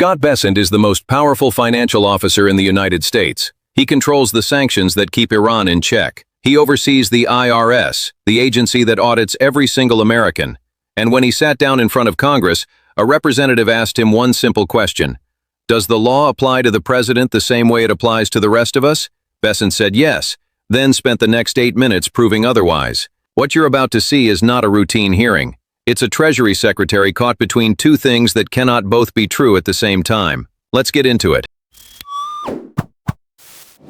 Scott Bessent is the most powerful financial officer in the United States. He controls the sanctions that keep Iran in check. He oversees the IRS, the agency that audits every single American. And when he sat down in front of Congress, a representative asked him one simple question. Does the law apply to the president the same way it applies to the rest of us? Bessent said yes, then spent the next 8 minutes proving otherwise. What you're about to see is not a routine hearing. It's a Treasury Secretary caught between two things that cannot both be true at the same time. Let's get into it.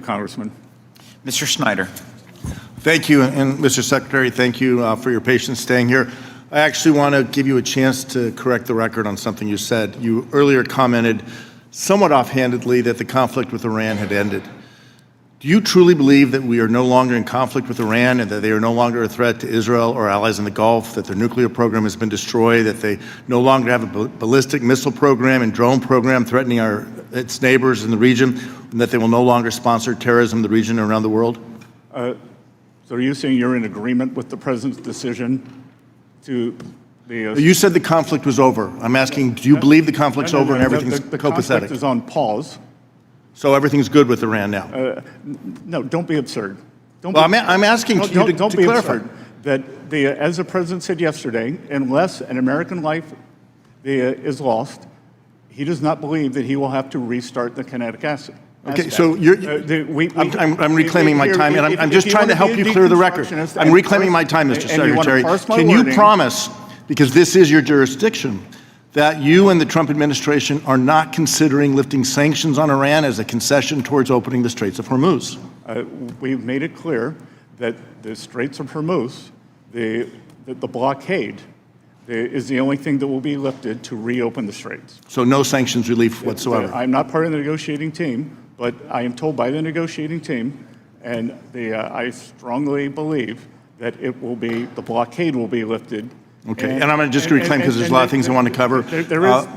Congressman. Mr. Schneider. Thank you, and Mr. Secretary, thank you for your patience staying here. I actually want to give you a chance to correct the record on something you said. You earlier commented somewhat offhandedly that the conflict with Iran had ended. Do you truly believe that we are no longer in conflict with Iran and that they are no longer a threat to Israel or allies in the Gulf, that their nuclear program has been destroyed, that they no longer have a ballistic missile program and drone program threatening its neighbors in the region, and that they will no longer sponsor terrorism in the region and around the world? So are you saying you're in agreement with the president's decision to the... You said the conflict was over. I'm asking, do you believe the conflict's over and everything's the copacetic? conflict is on pause. So everything's good with Iran now? No, don't be absurd. I'm asking you to clarify. Absurd. That as the president said yesterday, unless an American life is lost, he does not believe that he will have to restart the kinetic acid. Okay, so I'm reclaiming my time, and I'm just trying to help you clear the record. I'm reclaiming my time, Mr. Secretary. Can you promise, because this is your jurisdiction, that you and the Trump administration are not considering lifting sanctions on Iran as a concession towards opening the Straits of Hormuz? We've made it clear that the Straits of Hormuz, the blockade, is the only thing that will be lifted to reopen the Straits. So no sanctions relief whatsoever? I'm not part of the negotiating team, but I am told by the negotiating team, and I strongly believe that the blockade will be lifted. Okay, and I'm going to just reclaim because there's a lot of things I want to cover.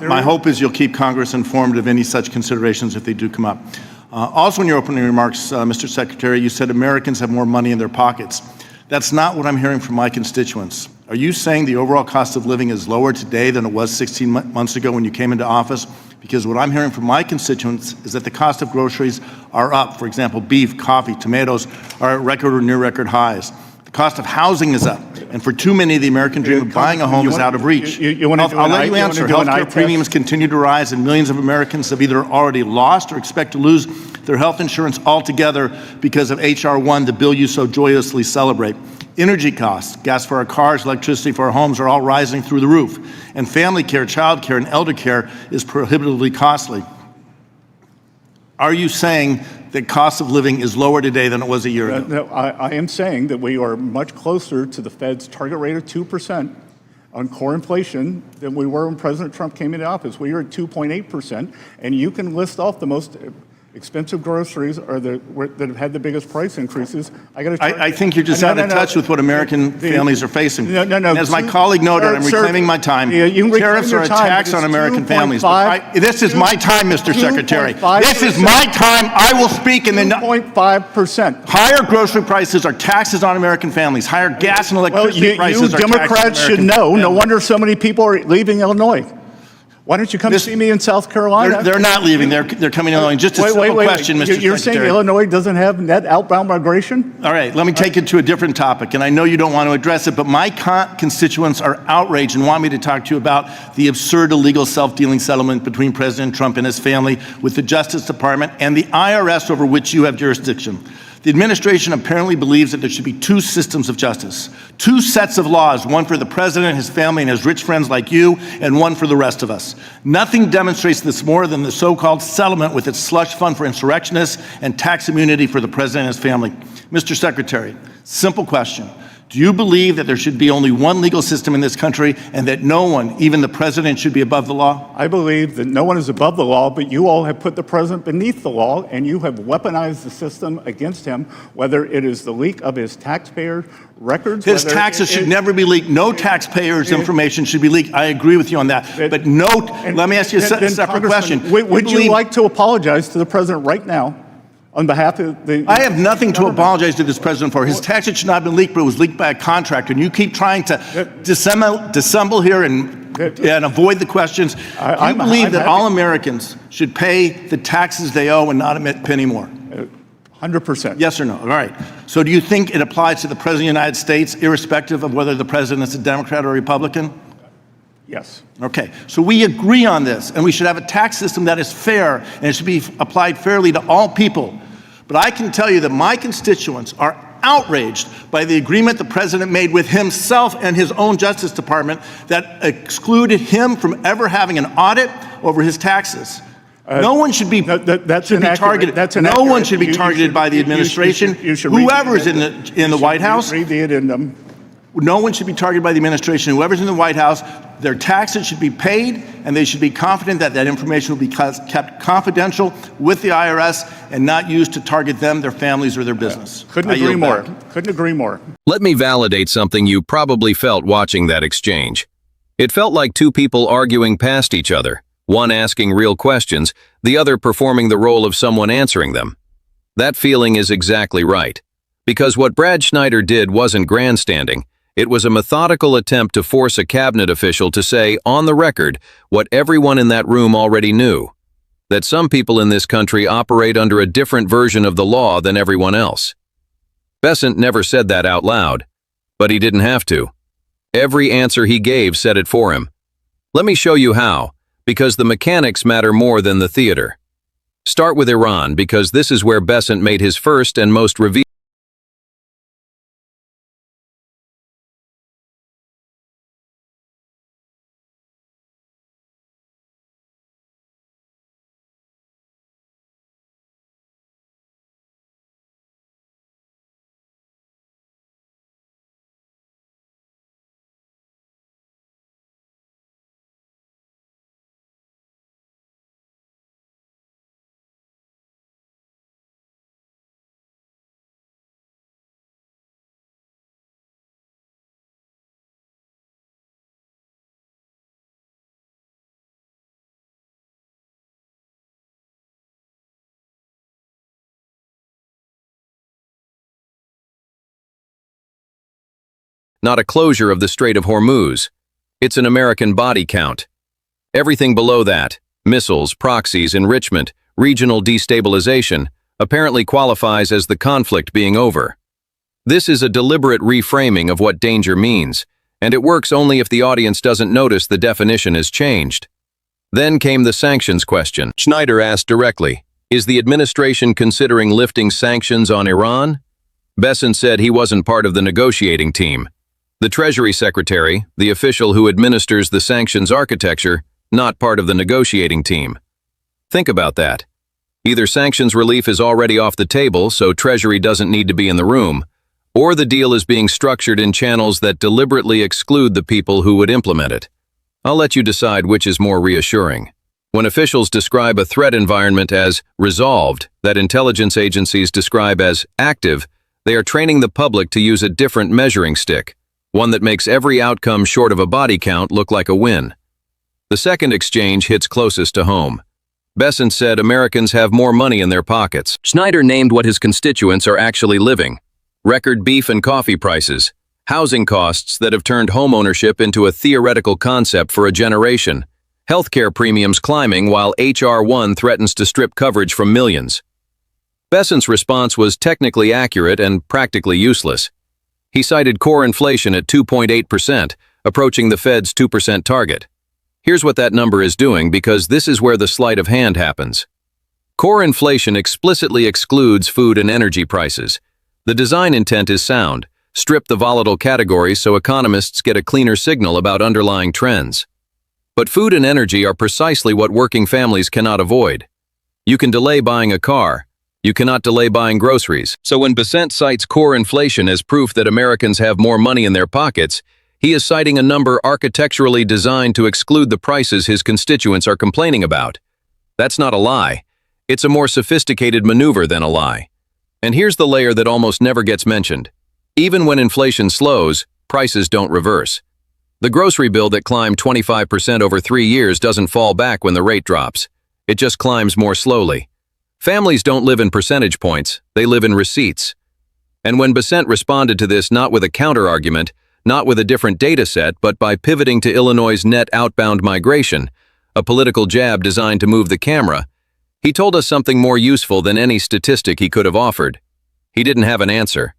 My hope is you'll keep Congress informed of any such considerations if they do come up. Also in your opening remarks, Mr. Secretary, you said Americans have more money in their pockets. That's not what I'm hearing from my constituents. Are you saying the overall cost of living is lower today than it was 16 months ago when you came into office? Because what I'm hearing from my constituents is that the cost of groceries are up. For example, beef, coffee, tomatoes are at record or near record highs. The cost of housing is up, and for too many, the American dream of buying a home is out of reach. I'll let you answer. Healthcare premiums continue to rise, and millions of Americans have either already lost or expect to lose their health insurance altogether because of H.R. 1, the bill you so joyously celebrate. Energy costs, gas for our cars, electricity for our homes are all rising through the roof, and family care, child care, and elder care is prohibitively costly. Are you saying that cost of living is lower today than it was a year ago? No, I am saying that we are much closer to the Fed's target rate of 2% on core inflation than we were when President Trump came into office. We are at 2.8%, and you can list off the most expensive groceries that have had the biggest price increases. I think you're just out of touch with what American families are facing. No. As my colleague noted, I'm reclaiming my time. Tariffs are a tax on American families. This is my time, Mr. Secretary. This is my time. I will speak. And then 2.5%. Higher grocery prices are taxes on American families. Higher gas and electricity prices are taxes on American families. Democrats should know. No wonder so many people are leaving Illinois. Why don't you come see me in South Carolina? They're not leaving. They're coming to Illinois. Just a simple question, Mr. Secretary. You're saying Illinois doesn't have net outbound migration? All right, let me take it to a different topic, and I know you don't want to address it, but my constituents are outraged and want me to talk to you about the absurd illegal self-dealing settlement between President Trump and his family with the Justice Department and the IRS over which you have jurisdiction. The administration apparently believes that there should be two systems of justice, two sets of laws, one for the president, his family, and his rich friends like you, and one for the rest of us. Nothing demonstrates this more than the so-called settlement with its slush fund for insurrectionists and tax immunity for the president and his family. Mr. Secretary, simple question. Do you believe that there should be only one legal system in this country and that no one, even the president, should be above the law? I believe that no one is above the law, but you all have put the president beneath the law, and you have weaponized the system against him, whether it is the leak of his taxpayer records. His taxes should never be leaked. No taxpayers' information should be leaked. I agree with you on that. But let me ask you a separate question. Would you like to apologize to the president right now? On behalf of the... I have nothing to apologize to this president for. His taxes should not have been leaked, but it was leaked by a contractor. And you keep trying to dissemble here and and avoid the questions. Do you believe that all Americans should pay the taxes they owe and not a penny more? 100%. Yes or no? All right. So do you think it applies to the President of the United States, irrespective of whether the President is a Democrat or Republican? Yes. Okay. So we agree on this, and we should have a tax system that is fair, and it should be applied fairly to all people. But I can tell you that my constituents are outraged by the agreement the President made with himself and his own Justice Department that excluded him from ever having an audit over his taxes. No one should be targeted. No one should be targeted by the administration. Whoever's in the White House. Read the addendum. No one should be targeted by the administration. Whoever's in the White House, their taxes should be paid, and they should be confident that that information will be kept confidential with the IRS and not used to target them, their families, or their business. Couldn't agree more. Couldn't agree more. Let me validate something you probably felt watching that exchange. It felt like two people arguing past each other, one asking real questions, the other performing the role of someone answering them. That feeling is exactly right. Because what Brad Schneider did wasn't grandstanding. It was a methodical attempt to force a cabinet official to say, on the record, what everyone in that room already knew, that some people in this country operate under a different version of the law than everyone else. Bessent never said that out loud, but he didn't have to. Every answer he gave said it for him. Let me show you how, because the mechanics matter more than the theater. Start with Iran, because this is where Bessent made his first and most revealing. Not a closure of the Strait of Hormuz. It's an American body count. Everything below that, missiles, proxies, enrichment, regional destabilization, apparently qualifies as the conflict being over. This is a deliberate reframing of what danger means, and it works only if the audience doesn't notice the definition has changed. Then came the sanctions question. Schneider asked directly, is the administration considering lifting sanctions on Iran? Bessent said he wasn't part of the negotiating team. The Treasury Secretary, the official who administers the sanctions architecture, not part of the negotiating team. Think about that. Either sanctions relief is already off the table, so Treasury doesn't need to be in the room, or the deal is being structured in channels that deliberately exclude the people who would implement it. I'll let you decide which is more reassuring. When officials describe a threat environment as resolved, that intelligence agencies describe as active, they are training the public to use a different measuring stick, one that makes every outcome short of a body count look like a win. The second exchange hits closest to home. Bessent said Americans have more money in their pockets. Schneider named what his constituents are actually living. Record beef and coffee prices, housing costs that have turned homeownership into a theoretical concept for a generation, healthcare premiums climbing while H.R. 1 threatens to strip coverage from millions. Bessent's response was technically accurate and practically useless. He cited core inflation at 2.8%, approaching the Fed's 2% target. Here's what that number is doing, because this is where the sleight of hand happens. Core inflation explicitly excludes food and energy prices. The design intent is sound. Strip the volatile categories so economists get a cleaner signal about underlying trends. But food and energy are precisely what working families cannot avoid. You can delay buying a car. You cannot delay buying groceries. So when Bessent cites core inflation as proof that Americans have more money in their pockets, he is citing a number architecturally designed to exclude the prices his constituents are complaining about. That's not a lie. It's a more sophisticated maneuver than a lie. And here's the layer that almost never gets mentioned. Even when inflation slows, prices don't reverse. The grocery bill that climbed 25% over 3 years doesn't fall back when the rate drops. It just climbs more slowly. Families don't live in percentage points, they live in receipts. And when Bessent responded to this not with a counter-argument, not with a different data set, but by pivoting to Illinois' net outbound migration, a political jab designed to move the camera. He told us something more useful than any statistic he could have offered. He didn't have an answer.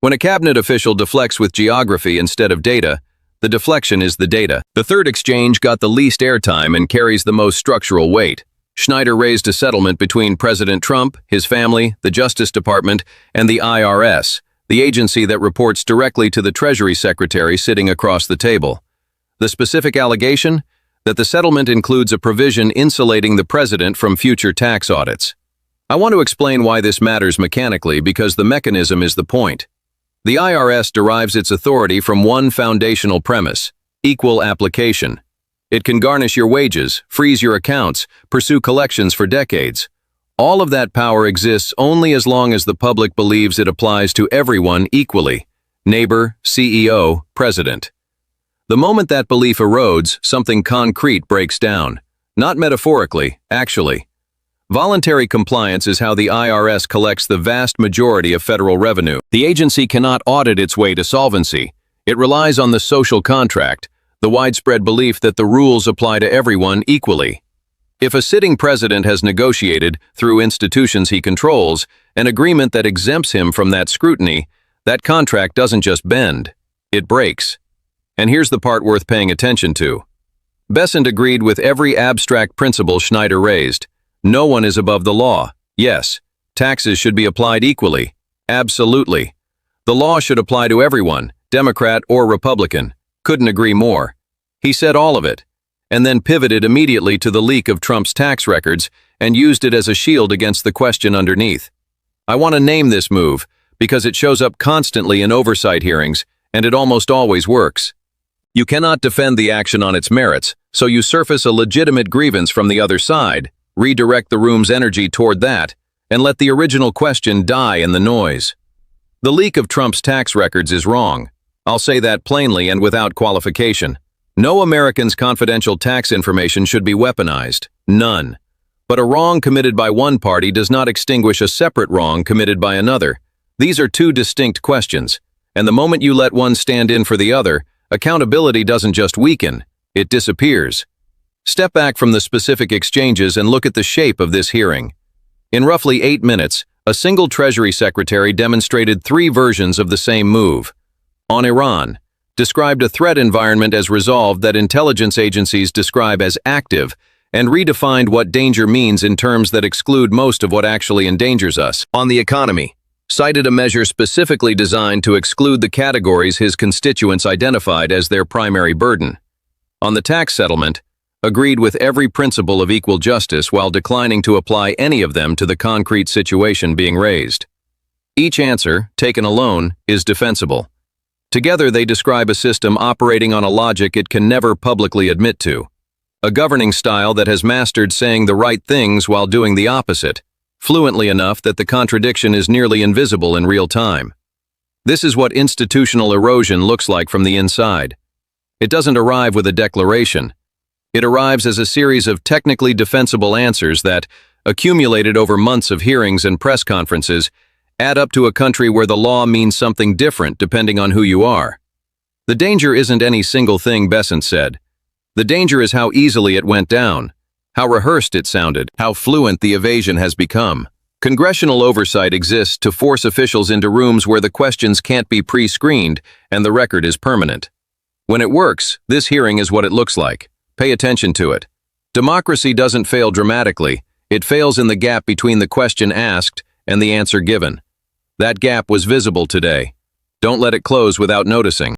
When a cabinet official deflects with geography instead of data, the deflection is the data. The third exchange got the least airtime and carries the most structural weight. Schneider raised a settlement between President Trump, his family, the Justice Department, and the IRS, the agency that reports directly to the Treasury Secretary sitting across the table. The specific allegation? That the settlement includes a provision insulating the president from future tax audits. I want to explain why this matters mechanically because the mechanism is the point. The IRS derives its authority from one foundational premise: equal application. It can garnish your wages, freeze your accounts, pursue collections for decades. All of that power exists only as long as the public believes it applies to everyone equally: neighbor, CEO, president. The moment that belief erodes, something concrete breaks down. Not metaphorically, actually. Voluntary compliance is how the IRS collects the vast majority of federal revenue. The agency cannot audit its way to solvency. It relies on the social contract, the widespread belief that the rules apply to everyone equally. If a sitting president has negotiated, through institutions he controls, an agreement that exempts him from that scrutiny, that contract doesn't just bend, it breaks. And here's the part worth paying attention to. Bessent agreed with every abstract principle Schneider raised. No one is above the law. Yes, taxes should be applied equally. Absolutely. The law should apply to everyone, Democrat or Republican. Couldn't agree more. He said all of it, and then pivoted immediately to the leak of Trump's tax records and used it as a shield against the question underneath. I want to name this move because it shows up constantly in oversight hearings, and it almost always works. You cannot defend the action on its merits, so you surface a legitimate grievance from the other side, redirect the room's energy toward that, and let the original question die in the noise. The leak of Trump's tax records is wrong. I'll say that plainly and without qualification. No American's confidential tax information should be weaponized. None. But a wrong committed by one party does not extinguish a separate wrong committed by another. These are two distinct questions, and the moment you let one stand in for the other, accountability doesn't just weaken, it disappears. Step back from the specific exchanges and look at the shape of this hearing. In roughly 8 minutes, a single Treasury Secretary demonstrated 3 versions of the same move. On Iran, described a threat environment as resolved that intelligence agencies describe as active, and redefined what danger means in terms that exclude most of what actually endangers us. On the economy, cited a measure specifically designed to exclude the categories his constituents identified as their primary burden. On the tax settlement, agreed with every principle of equal justice while declining to apply any of them to the concrete situation being raised. Each answer, taken alone, is defensible. Together they describe a system operating on a logic it can never publicly admit to. A governing style that has mastered saying the right things while doing the opposite, fluently enough that the contradiction is nearly invisible in real time. This is what institutional erosion looks like from the inside. It doesn't arrive with a declaration. It arrives as a series of technically defensible answers that, accumulated over months of hearings and press conferences, add up to a country where the law means something different depending on who you are. The danger isn't any single thing, Bessent said. The danger is how easily it went down, how rehearsed it sounded, how fluent the evasion has become. Congressional oversight exists to force officials into rooms where the questions can't be pre-screened and the record is permanent. When it works, this hearing is what it looks like. Pay attention to it. Democracy doesn't fail dramatically. It fails in the gap between the question asked and the answer given. That gap was visible today. Don't let it close without noticing.